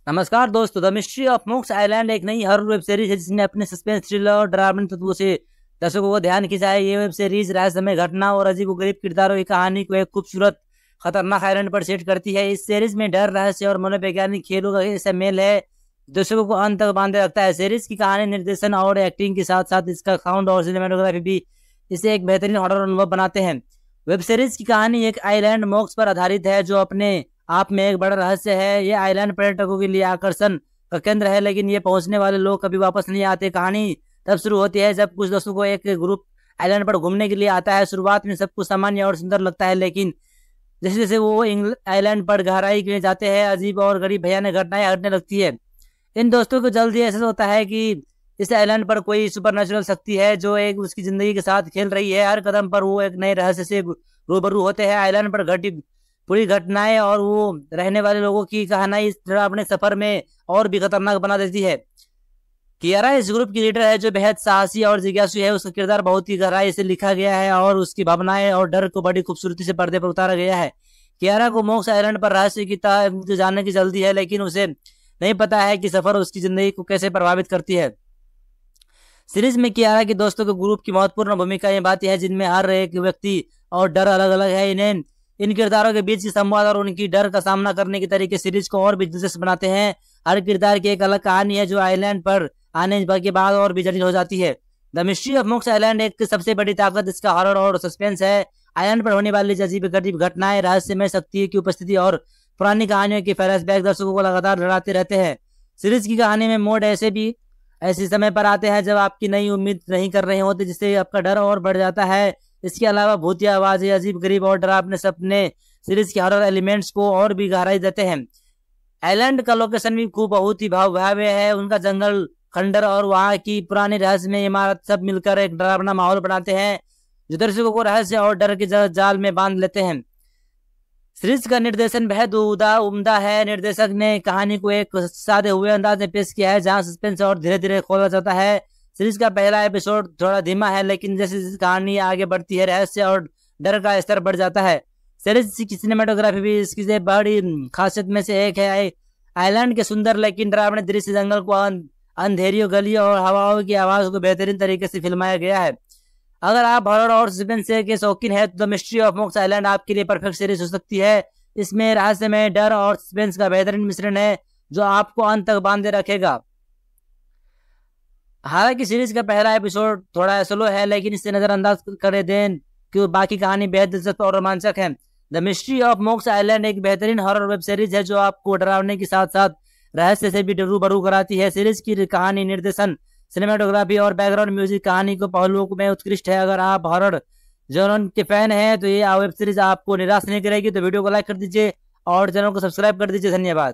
नमस्कार दोस्तों, the mystery of MOOCs island एक नई हॉरर वेब सीरीज है जिसने अपने सस्पेंस, थ्रिलर और डरावने तत्वों से दर्शकों को ध्यान खींचा है। ये वेब सीरीज रहस्यमय घटना और अजीबोगरीब किरदारों की कहानी को एक खूबसूरत खतरनाक आइलैंड पर सेट करती है। इस सीरीज में डर, रहस्य और मनोवैज्ञानिक खेलों का ऐसा मेल है दर्शकों को अंत तक बांधे रखता है। सीरीज की कहानी, निर्देशन और एक्टिंग के साथ साथ इसका साउंड और सिनेमेटोग्राफी भी इसे एक बेहतरीन हॉरर अनुभव बनाते हैं। वेब सीरीज की कहानी एक आइलैंड मोक्स पर आधारित है जो अपने आप में एक बड़ा रहस्य है। ये आइलैंड पर्यटकों के लिए आकर्षण का केंद्र है, लेकिन ये पहुंचने वाले लोग कभी वापस नहीं आते। कहानी तब शुरू होती है जब कुछ दोस्तों को एक ग्रुप आइलैंड पर घूमने के लिए आता है। शुरुआत में सब कुछ सामान्य और सुंदर लगता है, लेकिन जैसे जैसे वो आइलैंड पर गहराई में जाते हैं, अजीब और गरीब भयानक घटनाएं घटने लगती है। इन दोस्तों को जल्द ही एहसास होता है कि इस आइलैंड पर कोई सुपरनेचुरल शक्ति है जो एक उसकी जिंदगी के साथ खेल रही है। हर कदम पर वो एक नए रहस्य से रूबरू होते हैं। आइलैंड पर घटी पूरी घटनाएं और वो रहने वाले लोगों की कहानी इस तरह अपने सफर में और भी खतरनाक बना देती है। कियारा इस ग्रुप की लीडर है जो बेहद साहसी और जिज्ञासु है। उसका किरदार बहुत ही गहराई से लिखा गया है और उसकी भावनाएं और डर को बड़ी खूबसूरती से पर्दे पर उतारा गया है। कियारा को मोक्स आइलैंड पर रहस्य की तह जानने की जल्दी है, लेकिन उसे नहीं पता है कि सफर उसकी जिंदगी को कैसे प्रभावित करती है। सीरीज में कियारा के दोस्तों के ग्रुप की महत्वपूर्ण भूमिका निभाती है, जिनमें हर एक व्यक्ति और डर अलग अलग है। इन्हें इन किरदारों के बीच की संवाद और उनकी डर का सामना करने के तरीके सीरीज को और भी दिलचस्प बनाते हैं। हर किरदार की एक अलग कहानी है जो आइलैंड पर आने के बाद और भी जटिल हो जाती है। The mystery of MOOCs island एक सबसे बड़ी ताकत इसका हॉरर और सस्पेंस है। आइलैंड पर होने वाली अजीब गरीब घटनाएं, रहस्यमय शक्ति की उपस्थिति और पुरानी कहानियों के फ्लैशबैक दर्शकों को लगातार डराते रहते हैं। सीरीज की कहानी में मोड ऐसे समय पर आते हैं जब आपकी नई उम्मीद नहीं कर रहे होते, जिससे आपका डर और बढ़ जाता है। इसके अलावा भूतिया आवाजें, अजीब गरीब और डरावने सपने सीरीज के हॉरर एलिमेंट्स को और भी गहराई देते हैं। आइलैंड का लोकेशन भी खूब बहुत ही भयावह है। उनका जंगल, खंडर और वहाँ की पुरानी रहस्यमय इमारत सब मिलकर एक डरावना माहौल बनाते हैं जो दर्शकों को रहस्य और डर के जाल में बांध लेते हैं। सीरीज का निर्देशन बेहद उम्दा है। निर्देशक ने कहानी को एक सादे हुए अंदाज में पेश किया है जहां सस्पेंस और धीरे धीरे खोला जाता है। सीरीज का पहला एपिसोड थोड़ा धीमा है, लेकिन जैसे जैसे कहानी आगे बढ़ती है रहस्य और डर का स्तर बढ़ जाता है। सीरीज की सिनेमेटोग्राफी भी इसकी से बड़ी खासियत में से एक है। आइलैंड के सुंदर लेकिन डरावने दृश्य, जंगल को अंधेरियों, गलियों और हवाओं की आवाज को बेहतरीन तरीके से फिल्माया गया है। अगर आप हॉरर और सस्पेंस के शौकीन हैं तो the mystery of MOOCs island आपके लिए परफेक्ट सीरीज हो सकती है। इसमें रहस्यमय, डर और सस्पेंस का बेहतरीन मिश्रण है जो आपको अंत तक बांधे रखेगा। हालांकि सीरीज का पहला एपिसोड थोड़ा स्लो है, लेकिन इससे नजरअंदाज कर दें कि बाकी कहानी बेहद दिलचस्प और रोमांचक है। The mystery of MOOCs island एक बेहतरीन हॉरर वेब सीरीज है जो आपको डरावने के साथ साथ रहस्य से भी रूबरू कराती है। सीरीज की कहानी, निर्देशन, सिनेमेटोग्राफी और बैकग्राउंड म्यूजिक कहानी को पहलुओं में उत्कृष्ट है। अगर आप हॉरर जॉनर के फैन हैं तो ये वेब सीरीज आपको निराश नहीं करेगी। तो वीडियो को लाइक कर दीजिए और चैनल को सब्सक्राइब कर दीजिए। धन्यवाद।